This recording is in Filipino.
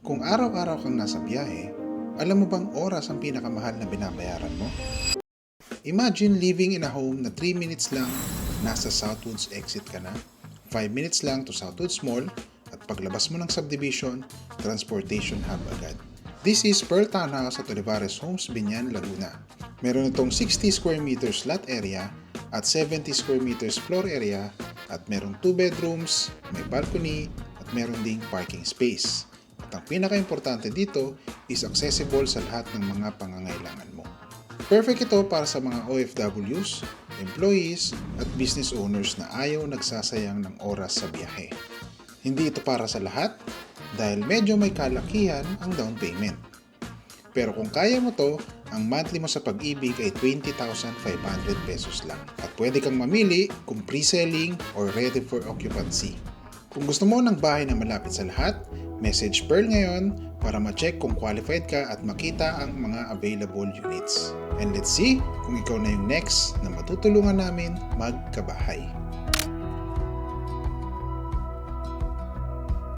Kung araw-araw kang nasa biyahe, alam mo bang oras ang pinakamahal na binabayaran mo? Imagine living in a home na 3 minutes lang, nasa Southwoods exit ka na, 5 minutes lang to Southwoods Mall, at paglabas mo ng subdivision, transportation hub agad. This is Pearl Townhouse at Olivares Homes, Binyan, Laguna. Meron itong 60 square meters lot area at 70 square meters floor area at merong 2 bedrooms, may balcony at meron ding parking space. At ang pinaka-importante dito is accessible sa lahat ng mga pangangailangan mo. Perfect ito para sa mga OFWs, employees at business owners na ayaw nagsasayang ng oras sa biyahe. Hindi ito para sa lahat dahil medyo may kalakihan ang down payment. Pero kung kaya mo to, ang monthly mo sa Pag-ibig ay 20,500 pesos lang. At pwede kang mamili kung pre-selling or ready for occupancy. Kung gusto mo ng bahay na malapit sa lahat, message Pearl ngayon para ma-check kung qualified ka at makita ang mga available units. And let's see kung ikaw na yung next na matutulungan namin magkabahay.